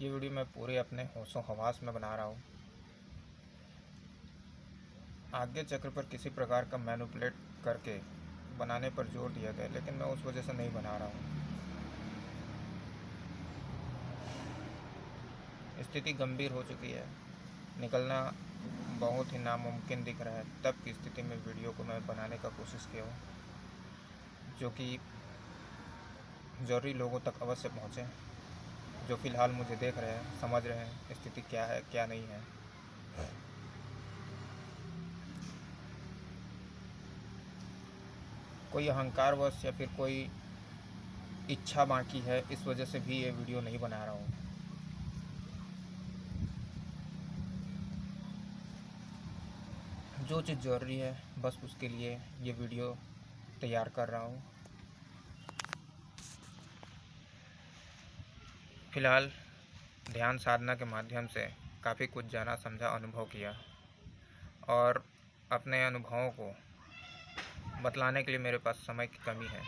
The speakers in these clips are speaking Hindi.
ये वीडियो मैं पूरे अपने होशो हवास में बना रहा हूँ। आज्ञा चक्र पर किसी प्रकार का मैनिपुलेट करके बनाने पर जोर दिया गया, लेकिन मैं उस वजह से नहीं बना रहा हूँ। स्थिति गंभीर हो चुकी है, निकलना बहुत ही नामुमकिन दिख रहा है। तब की स्थिति में वीडियो को मैं बनाने का कोशिश किया हूँ, जो कि ज़रूरी लोगों तक अवश्य पहुँचे, जो फ़िलहाल मुझे देख रहे हैं, समझ रहे हैं स्थिति क्या है क्या नहीं है। कोई अहंकारवश या फिर कोई इच्छा बाकी है, इस वजह से भी ये वीडियो नहीं बना रहा हूँ। जो चीज़ ज़रूरी है बस उसके लिए ये वीडियो तैयार कर रहा हूँ। फ़िलहाल ध्यान साधना के माध्यम से काफ़ी कुछ जाना समझा, अनुभव किया, और अपने अनुभवों को बतलाने के लिए मेरे पास समय की कमी है।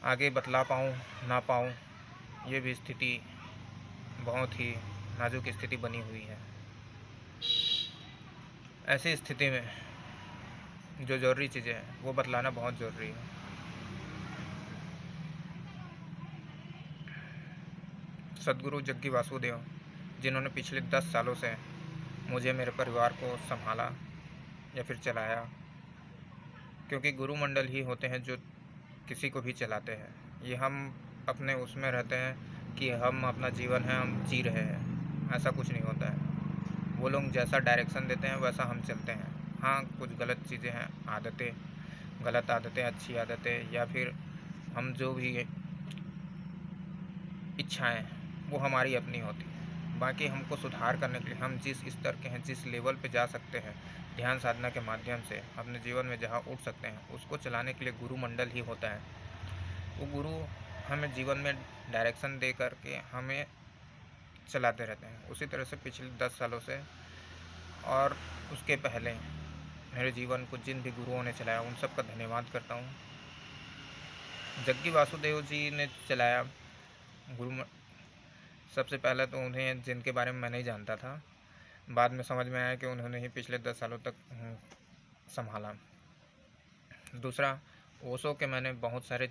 आगे बतला पाऊँ ना पाऊँ, ये भी स्थिति बहुत ही नाजुक स्थिति बनी हुई है। ऐसी स्थिति में जो ज़रूरी चीज़ें हैं वो बतलाना बहुत ज़रूरी है। सद्गुरु जग्गी वासुदेव, जिन्होंने पिछले 10 सालों से मुझे, मेरे परिवार को संभाला या फिर चलाया, क्योंकि गुरुमंडल ही होते हैं जो किसी को भी चलाते हैं। ये हम अपने उसमें रहते हैं कि हम अपना जीवन है, हम जी रहे हैं, ऐसा कुछ नहीं होता है। वो लोग जैसा डायरेक्शन देते हैं वैसा हम चलते हैं। हाँ, कुछ गलत चीज़ें हैं, आदतें, गलत आदतें, अच्छी आदतें, या फिर हम जो भी इच्छाएं वो हमारी अपनी होती है। बाकी हमको सुधार करने के लिए हम जिस स्तर के हैं, जिस लेवल पे जा सकते हैं, ध्यान साधना के माध्यम से अपने जीवन में जहाँ उठ सकते हैं, उसको चलाने के लिए गुरुमंडल ही होता है। वो गुरु हमें जीवन में डायरेक्शन दे करके हमें चलाते रहते हैं। उसी तरह से पिछले 10 सालों से और उसके पहले मेरे जीवन को जिन भी गुरुओं ने चलाया उन सब का धन्यवाद करता हूँ। जग्गी वासुदेव जी ने चलाया गुरु। सबसे पहले तो उन्हें, जिनके बारे में मैं नहीं जानता था, बाद में समझ में आया कि उन्होंने ही पिछले 10 सालों तक संभाला। दूसरा, ओशो के मैंने बहुत सारे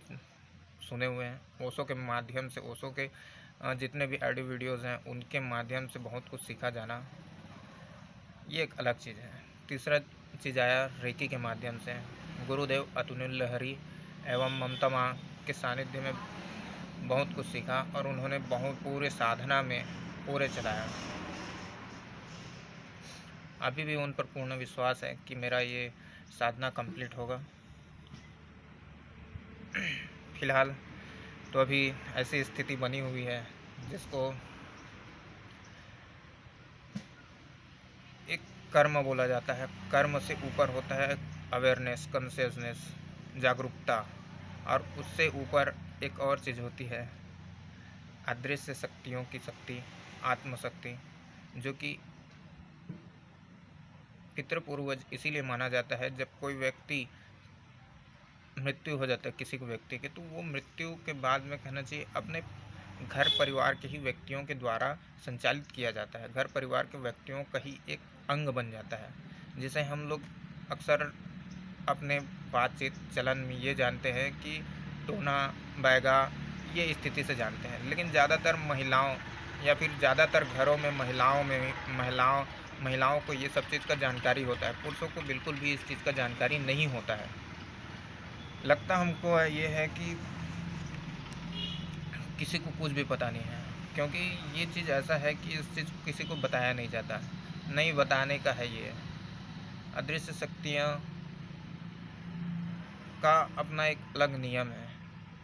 सुने हुए हैं। ओशो के माध्यम से, ओशो के जितने भी ऑडियो वीडियोज़ हैं उनके माध्यम से बहुत कुछ सीखा जाना, ये एक अलग चीज़ है। तीसरा चीज़ आया रेकी के माध्यम से। गुरुदेव अतुल लहरी एवं ममता माँ के सानिध्य में बहुत कुछ सीखा, और उन्होंने बहुत पूरे साधना में पूरे चलाया। अभी भी उन पर पूर्ण विश्वास है कि मेरा ये साधना कंप्लीट होगा। फ़िलहाल तो अभी ऐसी स्थिति बनी हुई है जिसको एक कर्म बोला जाता है। कर्म से ऊपर होता है अवेयरनेस, कॉन्शियसनेस, जागरूकता, और उससे ऊपर एक और चीज़ होती है अदृश्य शक्तियों की शक्ति, आत्मशक्ति, जो कि पितृपूर्वज इसीलिए माना जाता है। जब कोई व्यक्ति मृत्यु हो जाता है किसी को व्यक्ति के, तो वो मृत्यु के बाद में कहना चाहिए अपने घर परिवार के ही व्यक्तियों के द्वारा संचालित किया जाता है। घर परिवार के व्यक्तियों का ही एक अंग बन जाता है, जिसे हम लोग अक्सर अपने बातचीत चलन में ये जानते हैं कि टोना बैगा, ये स्थिति से जानते हैं। लेकिन ज़्यादातर महिलाओं या फिर ज़्यादातर घरों में महिलाओं को ये सब चीज़ का जानकारी होता है। पुरुषों को बिल्कुल भी इस चीज़ का जानकारी नहीं होता है। लगता हमको ये है कि किसी को कुछ भी पता नहीं है, क्योंकि ये चीज़ ऐसा है कि इस चीज़ को किसी को बताया नहीं जाता, नहीं बताने का है। ये अदृश्य शक्तियाँ का अपना एक अलग नियम है,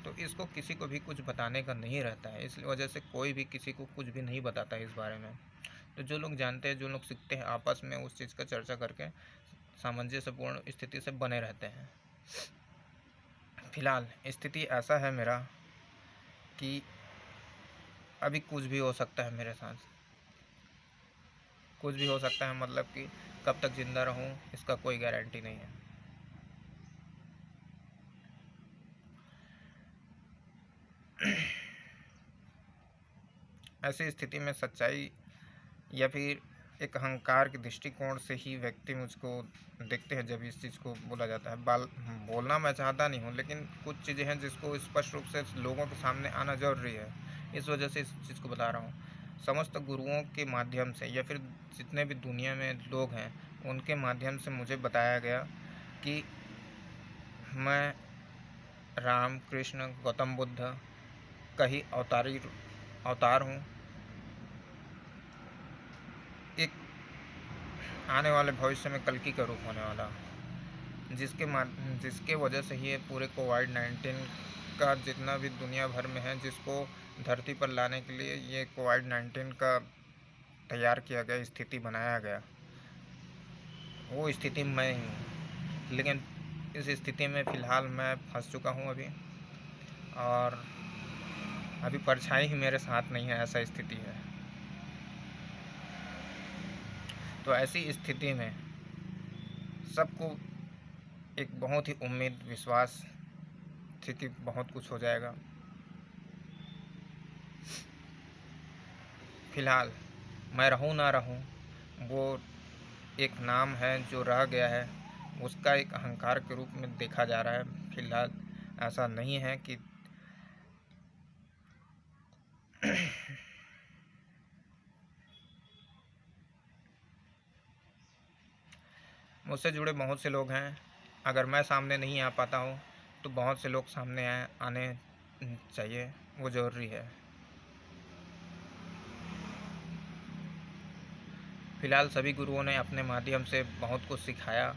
तो इसको किसी को भी कुछ बताने का नहीं रहता है। इस वजह से कोई भी किसी को कुछ भी नहीं बताता है इस बारे में। तो जो लोग जानते हैं, जो लोग सीखते हैं, आपस में उस चीज़ का चर्चा करके सामंजस्यपूर्ण स्थिति से बने रहते हैं। फ़िलहाल स्थिति ऐसा है मेरा कि अभी कुछ भी हो सकता है मेरे साथ, कुछ भी हो सकता है। मतलब कि कब तक ज़िंदा रहूं इसका कोई गारंटी नहीं है। ऐसी स्थिति में सच्चाई या फिर एक अहंकार के दृष्टिकोण से ही व्यक्ति मुझको देखते हैं जब इस चीज़ को बोला जाता है। बोलना मैं चाहता नहीं हूँ, लेकिन कुछ चीज़ें हैं जिसको स्पष्ट रूप से लोगों के सामने आना ज़रूरी है। इस वजह से इस चीज़ को बता रहा हूँ। समस्त गुरुओं के माध्यम से या फिर जितने भी दुनिया में लोग हैं, उनके माध्यम से मुझे बताया गया कि मैं राम, कृष्ण, गौतम बुद्ध का ही अवतार हूँ। एक आने वाले भविष्य में कल्कि का रूप होने वाला, जिसके वजह से ये पूरे कोविड-19 का जितना भी दुनिया भर में है, जिसको धरती पर लाने के लिए ये कोविड-19 का तैयार किया गया, स्थिति बनाया गया, वो स्थिति मैं ही हूँ। लेकिन इस स्थिति में फ़िलहाल मैं फंस चुका हूँ अभी, और अभी परछाई ही मेरे साथ नहीं है, ऐसा स्थिति है। तो ऐसी स्थिति में सबको एक बहुत ही उम्मीद, विश्वास थी कि बहुत कुछ हो जाएगा। फ़िलहाल मैं रहूँ ना रहूँ, वो एक नाम है जो रह गया है, उसका एक अहंकार के रूप में देखा जा रहा है। फ़िलहाल ऐसा नहीं है कि मुझसे जुड़े बहुत से लोग हैं। अगर मैं सामने नहीं आ पाता हूँ तो बहुत से लोग सामने आने चाहिए, वो ज़रूरी है। फ़िलहाल सभी गुरुओं ने अपने माध्यम से बहुत कुछ सिखाया,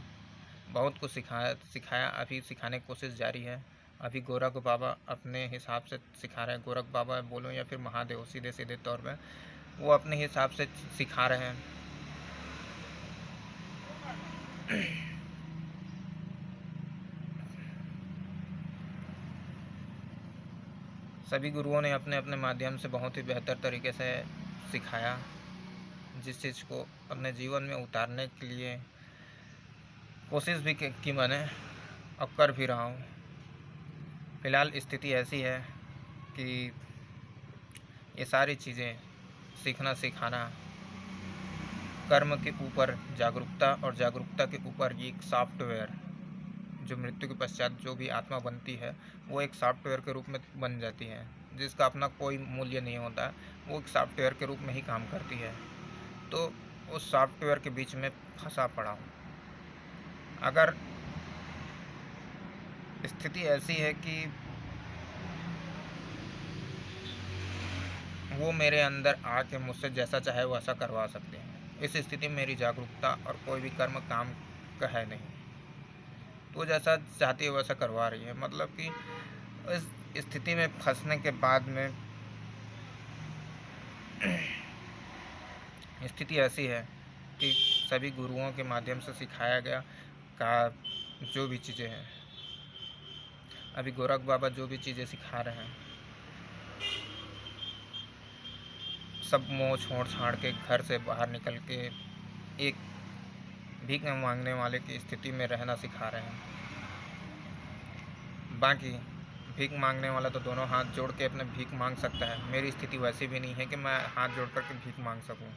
अभी सिखाने की कोशिश जारी है। अभी गोरख बाबा अपने हिसाब से सिखा रहे हैं। गोरख बाबा बोलो या फिर महादेव, सीधे सीधे तौर पे वो अपने हिसाब से सिखा रहे हैं। सभी गुरुओं ने अपने अपने माध्यम से बहुत ही बेहतर तरीके से सिखाया, जिस चीज़ को अपने जीवन में उतारने के लिए कोशिश भी की मैंने, अब कर भी रहा हूँ। फ़िलहाल स्थिति ऐसी है कि ये सारी चीज़ें सीखना, सिखाना, कर्म के ऊपर जागरूकता और जागरूकता के ऊपर ये एक सॉफ्टवेयर, जो मृत्यु के पश्चात जो भी आत्मा बनती है, वो एक सॉफ्टवेयर के रूप में बन जाती है, जिसका अपना कोई मूल्य नहीं होता। वो एक सॉफ्टवेयर के रूप में ही काम करती है। तो उस सॉफ्टवेयर के बीच में फंसा पड़ा हूँ। अगर स्थिति ऐसी है कि वो मेरे अंदर आके मुझसे जैसा चाहे वैसा करवा सकते हैं, इस स्थिति में मेरी जागरूकता और कोई भी कर्म काम का है नहीं। तो जैसा चाहती है वैसा करवा रही है। मतलब कि इस स्थिति में फंसने के बाद में स्थिति ऐसी है कि सभी गुरुओं के माध्यम से सिखाया गया का जो भी चीज़ें हैं, अभी गोरख बाबा जो भी चीज़ें सिखा रहे हैं, सब मोह छोड़ छाड़ के घर से बाहर निकल के एक भीख मांगने वाले की स्थिति में रहना सिखा रहे हैं। बाकी भीख मांगने वाला तो दोनों हाथ जोड़ के अपने भीख मांग सकता है। मेरी स्थिति वैसी भी नहीं है कि मैं हाथ जोड़ करके भीख मांग सकूं।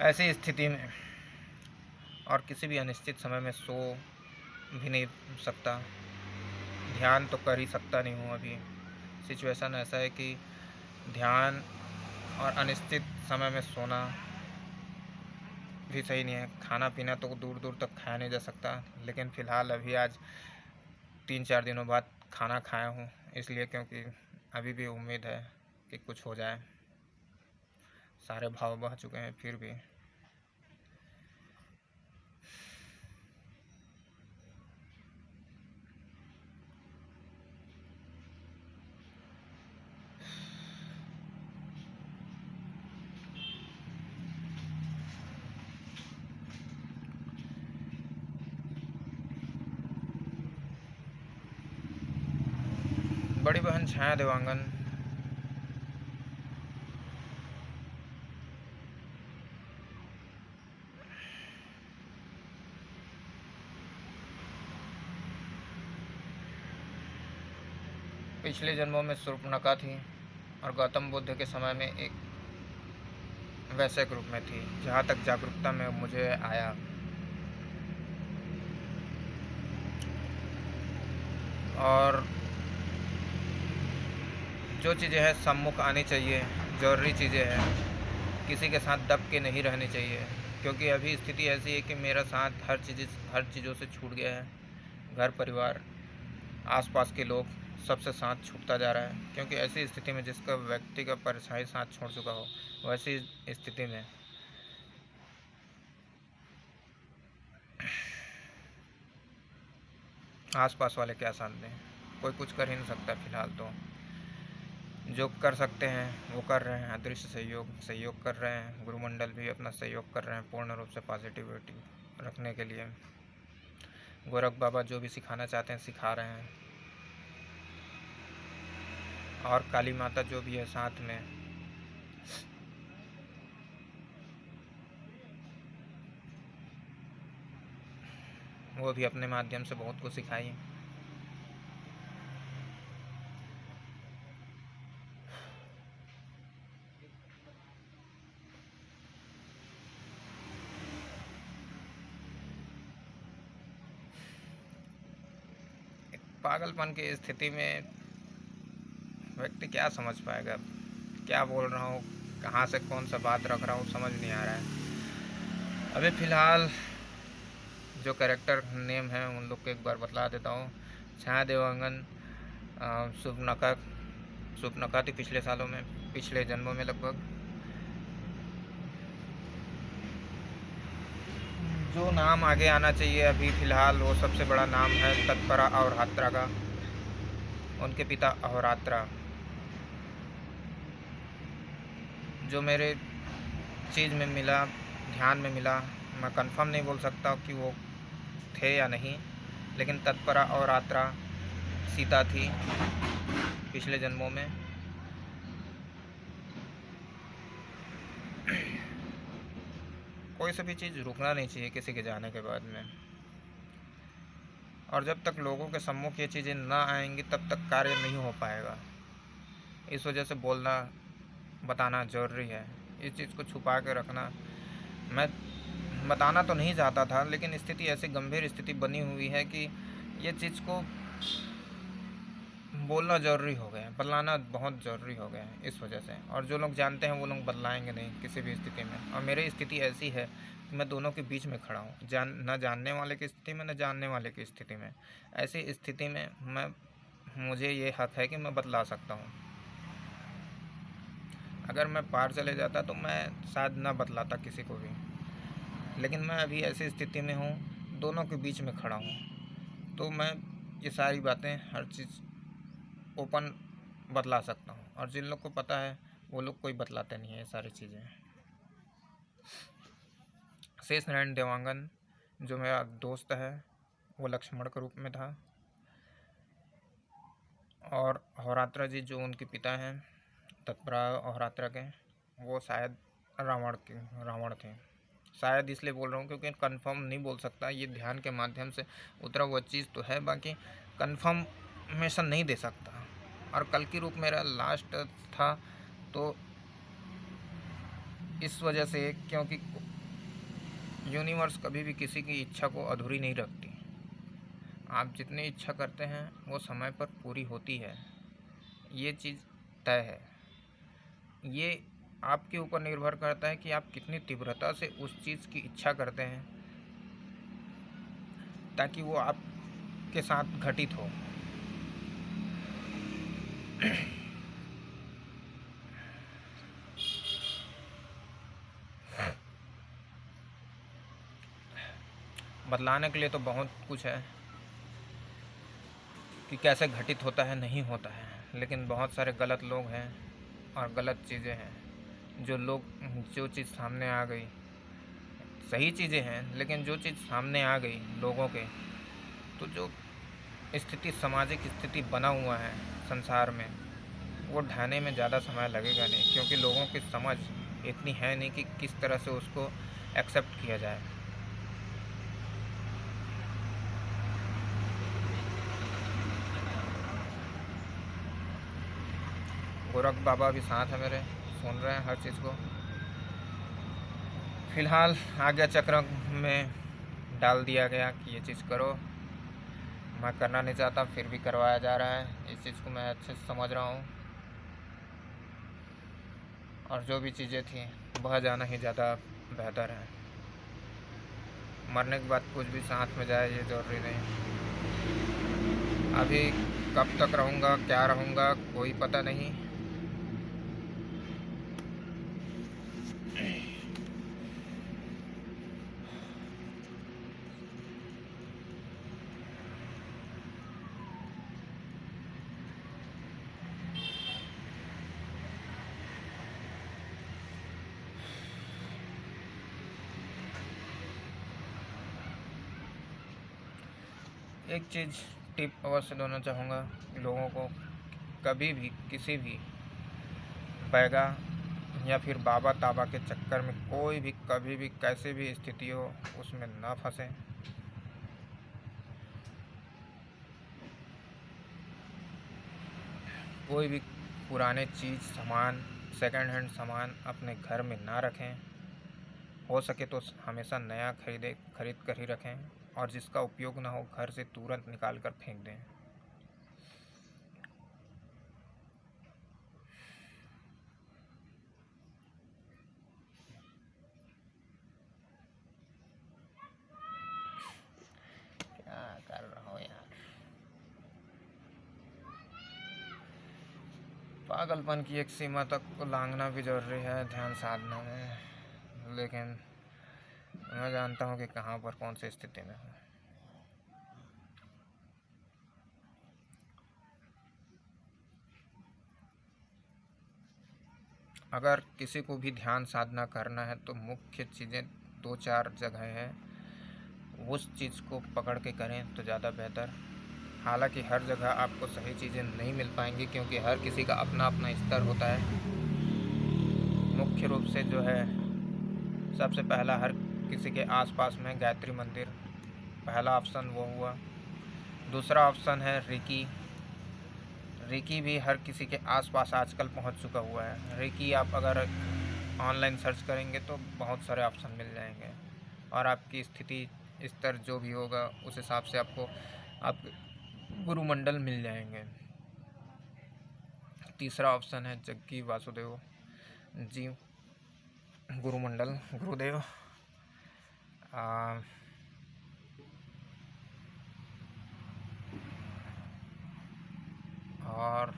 ऐसी स्थिति में और किसी भी अनिश्चित समय में सो भी नहीं सकता, ध्यान तो कर ही सकता नहीं हूँ। अभी सिचुएशन ऐसा है कि ध्यान और अनिश्चित समय में सोना भी सही नहीं है। खाना पीना तो दूर दूर तक खाया नहीं जा सकता, लेकिन फ़िलहाल अभी आज 3-4 दिनों बाद खाना खाया हूँ, इसलिए क्योंकि अभी भी उम्मीद है कि कुछ हो जाए। सारे भाव बह चुके हैं फिर भी। बड़ी बहन छाया देवांगन, पिछले जन्मों में शूर्पणखा थी, और गौतम बुद्ध के समय में एक वैसे ग्रुप में थी। जहाँ तक जागरूकता में मुझे आया, और जो चीज़ें हैं सम्मुख आनी चाहिए, ज़रूरी चीज़ें हैं, किसी के साथ दब के नहीं रहनी चाहिए। क्योंकि अभी स्थिति ऐसी है कि मेरा साथ हर चीज़ों से छूट गया है। घर परिवार, आसपास के लोग, सबसे साथ छूटता जा रहा है। क्योंकि ऐसी स्थिति में जिसका व्यक्ति का परछाई साथ छोड़ चुका हो, वैसी स्थिति में आसपास वाले क्या साथ दें? कोई कुछ कर ही नहीं सकता फिलहाल। तो जो कर सकते हैं वो कर रहे हैं। अदृश्य सहयोग कर रहे हैं। गुरुमंडल भी अपना सहयोग कर रहे हैं पूर्ण रूप से पॉजिटिविटी रखने के लिए। गोरख बाबा जो भी सिखाना चाहते हैं सिखा रहे हैं, और काली माता जो भी है साथ में, वो भी अपने माध्यम से बहुत कुछ सिखाई। पागलपन की स्थिति में व्यक्ति क्या समझ पाएगा? क्या बोल रहा हूँ, कहाँ से कौन सा बात रख रहा हूँ, समझ नहीं आ रहा है। अभी फ़िलहाल जो कैरेक्टर नेम है उन लोग को एक बार बतला देता हूँ। छाया देवांगन, सुपनखा थी पिछले सालों में, पिछले जन्मों में लगभग। जो नाम आगे आना चाहिए अभी फ़िलहाल, वो सबसे बड़ा नाम है तत्परा अहोरात्रा का। उनके पिता अहोरात्रा, जो मेरे चीज़ में मिला, ध्यान में मिला, मैं कंफर्म नहीं बोल सकता कि वो थे या नहीं, लेकिन तत्परा अहोरात्रा सीता थी पिछले जन्मों में। कोई सी भी चीज़ रुकना नहीं चाहिए किसी के जाने के बाद में, और जब तक लोगों के सम्मुख ये चीज़ें ना आएंगी तब तक कार्य नहीं हो पाएगा। इस वजह से बोलना बताना ज़रूरी है। इस चीज़ को छुपा के रखना, मैं बताना तो नहीं चाहता था, लेकिन स्थिति ऐसी गंभीर स्थिति बनी हुई है कि ये चीज़ को बोलना ज़रूरी हो गया है, बदलाना बहुत ज़रूरी हो गया है इस वजह से। और जो लोग जानते हैं वो लोग बदलाएंगे नहीं किसी भी स्थिति में। और मेरी स्थिति ऐसी है कि मैं दोनों के बीच में खड़ा हूँ, न जानने वाले की स्थिति में, न जानने वाले की स्थिति में। ऐसी स्थिति में मुझे ये हक है कि मैं बदला सकता हूँ। अगर मैं पार चले जाता तो मैं शायद ना बदलाता किसी को भी, लेकिन मैं अभी ऐसी स्थिति में हूँ, दोनों के बीच में खड़ा हूँ, तो मैं ये सारी बातें, हर चीज़ ओपन बतला सकता हूँ। और जिन लोग को पता है वो लोग कोई बतलाते नहीं है ये सारी चीज़ें। शेष नारायण देवांगन जो मेरा दोस्त है, वो लक्ष्मण के रूप में था। और अहोरात्रा जी जो उनके पिता हैं तत्परा अहोरात्रा के, वो शायद रावण थे। शायद इसलिए बोल रहा हूँ क्योंकि कंफर्म नहीं बोल सकता। ये ध्यान के माध्यम से उतरा हुआ चीज़ तो है, बाकी कंफर्मेशन नहीं दे सकता। और कल की रूप मेरा लास्ट था, तो इस वजह से, क्योंकि यूनिवर्स कभी भी किसी की इच्छा को अधूरी नहीं रखती। आप जितनी इच्छा करते हैं वो समय पर पूरी होती है, ये चीज़ तय है। ये आपके ऊपर निर्भर करता है कि आप कितनी तीव्रता से उस चीज़ की इच्छा करते हैं ताकि वो आपके साथ घटित हो। बदलाने के लिए तो बहुत कुछ है कि कैसे घटित होता है, नहीं होता है, लेकिन बहुत सारे गलत लोग हैं और गलत चीज़ें हैं। जो चीज़ सामने आ गई, सही चीज़ें हैं, लेकिन जो चीज़ सामने आ गई लोगों के, तो जो स्थिति, सामाजिक स्थिति बना हुआ है संसार में, वो ढाने में ज़्यादा समय लगेगा नहीं, क्योंकि लोगों की समझ इतनी है नहीं कि किस तरह से उसको एक्सेप्ट किया जाए। गोरख बाबा भी साथ है मेरे, सुन रहे हैं हर चीज़ को। फिलहाल आज्ञा चक्र में डाल दिया गया कि ये चीज़ करो। मैं करना नहीं चाहता, फिर भी करवाया जा रहा है। इस चीज़ को मैं अच्छे से समझ रहा हूँ। और जो भी चीज़ें थी बह जाना ही ज़्यादा बेहतर है। मरने के बाद कुछ भी साथ में जाए ये ज़रूरी नहीं। अभी कब तक रहूँगा, क्या रहूँगा, कोई पता नहीं। एक चीज़ टिप अवश्य देना चाहूँगा लोगों को, कभी भी किसी भी बैगा या फिर बाबा ताबा के चक्कर में कोई भी कभी भी कैसे भी स्थिति हो उसमें ना फंसें। कोई भी पुराने चीज़ सामान, सेकंड हैंड सामान अपने घर में ना रखें। हो सके तो हमेशा नया खरीद कर ही रखें, और जिसका उपयोग ना हो घर से तुरंत निकाल कर फेंक दें। क्या कर रहा हो यार, पागलपन की एक सीमा तक को लांघना भी जरूरी है ध्यान साधना में, लेकिन मैं जानता हूँ कि कहाँ पर कौन सी स्थिति में हूँ। अगर किसी को भी ध्यान साधना करना है तो मुख्य चीज़ें 2-4 जगह हैं, उस चीज़ को पकड़ के करें तो ज़्यादा बेहतर। हालांकि हर जगह आपको सही चीज़ें नहीं मिल पाएंगी, क्योंकि हर किसी का अपना अपना स्तर होता है। मुख्य रूप से जो है, सबसे पहला हर किसी के आसपास में गायत्री मंदिर, पहला ऑप्शन वो हुआ। दूसरा ऑप्शन है रेकी। रेकी भी हर किसी के आसपास आजकल पहुंच चुका हुआ है। रेकी आप अगर ऑनलाइन सर्च करेंगे तो बहुत सारे ऑप्शन मिल जाएंगे, और आपकी स्थिति स्तर जो भी होगा उस हिसाब से आपको आप गुरुमंडल मिल जाएंगे। तीसरा ऑप्शन है जग्गी वासुदेव जी गुरुमंडल, गुरुदेव। और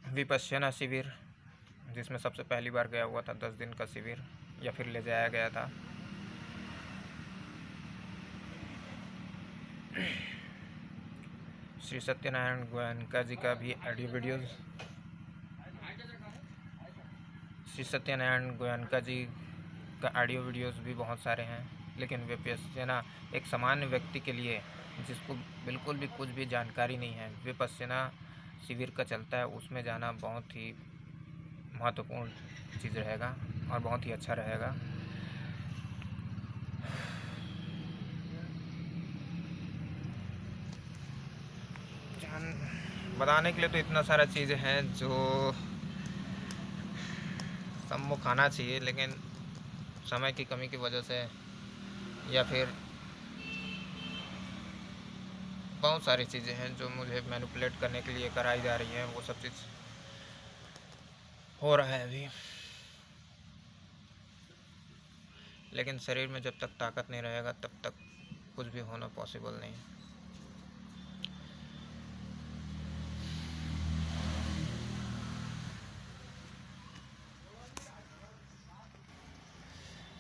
विपश्यना शिविर, जिसमें सबसे पहली बार गया हुआ था 10 दिन का शिविर, या फिर ले जाया गया था। श्री सत्यनारायण गोयनका जी का भी ऑडियो वीडियोज़, श्री सत्यनारायण गोयनका जी का ऑडियो वीडियोज़ भी बहुत सारे हैं। लेकिन विपश्यना एक सामान्य व्यक्ति के लिए, जिसको बिल्कुल भी कुछ भी जानकारी नहीं है, विपश्यना शिविर का चलता है, उसमें जाना बहुत ही महत्वपूर्ण चीज़ रहेगा और बहुत ही अच्छा रहेगा। बताने के लिए तो इतना सारा चीज़ें हैं जो सम्मुख आना चाहिए, लेकिन समय की कमी की वजह से या फिर बहुत सारी चीज़ें हैं जो मुझे मैनिपुलेट करने के लिए कराई जा रही हैं, वो सब चीज़ हो रहा है अभी। लेकिन शरीर में जब तक ताकत नहीं रहेगा तब तक कुछ भी होना पॉसिबल नहीं।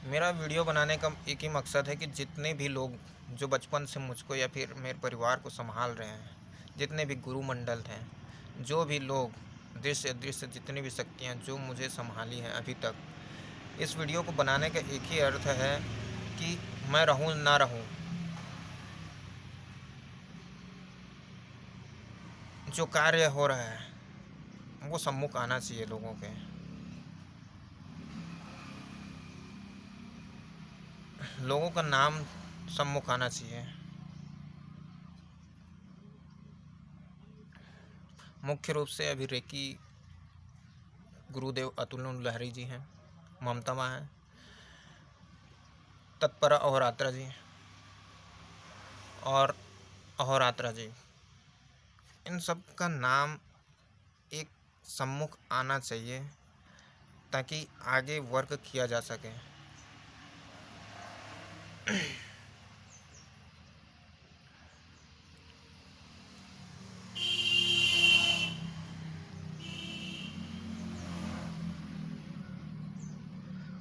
मेरा वीडियो बनाने का एक ही मकसद है कि जितने भी लोग जो बचपन से मुझको या फिर मेरे परिवार को संभाल रहे हैं, जितने भी गुरुमंडल हैं, जो भी लोग दृश्य अदृश्य जितनी भी शक्तियाँ जो मुझे संभाली हैं अभी तक, इस वीडियो को बनाने का एक ही अर्थ है कि मैं रहूं ना रहूं, जो कार्य हो रहा है वो सम्मुख आना चाहिए लोगों के। लोगों का नाम सम्मुख आना चाहिए। मुख्य रूप से अभी रेकी गुरुदेव अतुल लहरी जी हैं, ममता माँ हैं, तत्परा अहोरात्रा जी और अहोरात्रा जी, इन सब का नाम एक सम्मुख आना चाहिए ताकि आगे वर्क किया जा सके।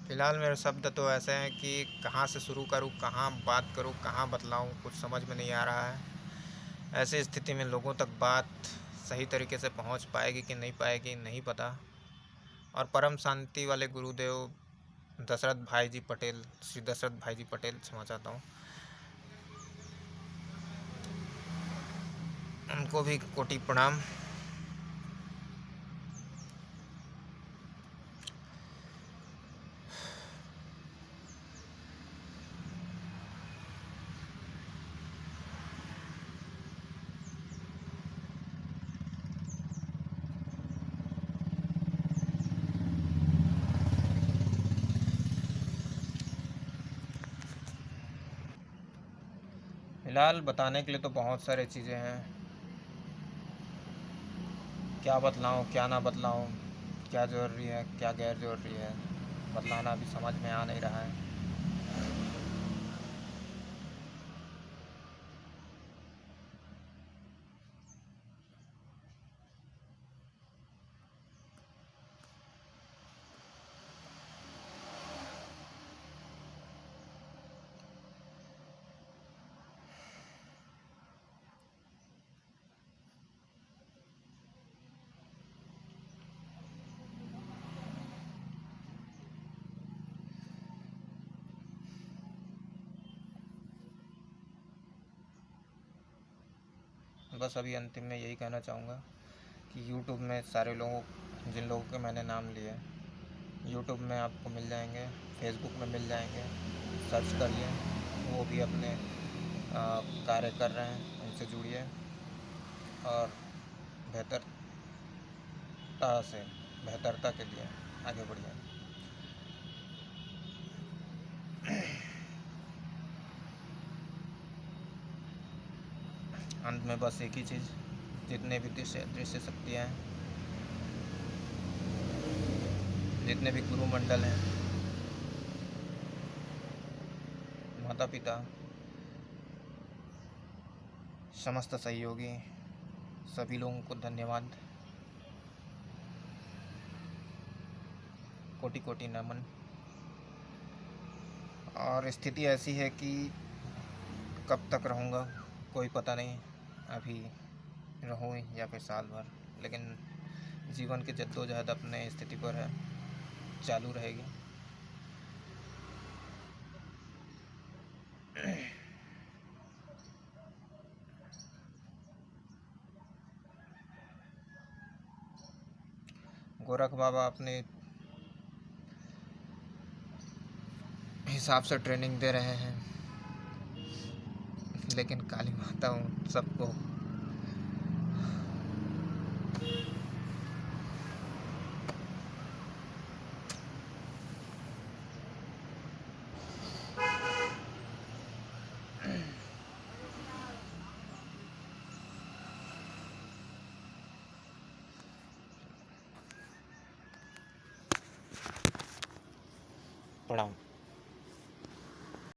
फिलहाल मेरे शब्द तो ऐसे हैं कि कहाँ से शुरू करूँ, कहाँ बात करूँ, कहाँ बतलाऊँ, कुछ समझ में नहीं आ रहा है। ऐसी स्थिति में लोगों तक बात सही तरीके से पहुँच पाएगी कि नहीं पाएगी नहीं पता। और परम शांति वाले गुरुदेव दशरथ भाई जी पटेल, श्री दशरथ भाई जी पटेल, क्षमा चाहता हूँ, उनको भी कोटि प्रणाम। फिलहाल बताने के लिए तो बहुत सारी चीज़ें हैं, क्या बतलाऊँ क्या ना बतलाऊँ, क्या ज़रूरी है क्या गैर ज़रूरी है, बतलाना भी समझ में आ नहीं रहा है। बस अभी अंतिम में यही कहना चाहूँगा कि यूट्यूब में सारे लोगों, जिन लोगों के मैंने नाम लिए, यूट्यूब में आपको मिल जाएंगे, फेसबुक में मिल जाएंगे, सर्च करिए। वो भी अपने कार्य कर रहे हैं, उनसे जुड़िए और बेहतरता के लिए आगे बढ़िए। अंत में बस एक ही चीज़, जितने भी दृश्य शक्तियाँ हैं, जितने भी गुरु मंडल हैं, माता पिता, समस्त सहयोगी, सभी लोगों को धन्यवाद, कोटि कोटि नमन। और स्थिति ऐसी है कि कब तक रहूँगा कोई पता नहीं, अभी रहूँ या फिर साल भर, लेकिन जीवन की जद्दोजहद अपने स्थिति पर है, चालू रहेगी। गोरख बाबा अपने हिसाब से ट्रेनिंग दे रहे हैं, लेकिन काली माता उन सबको प्रणाम।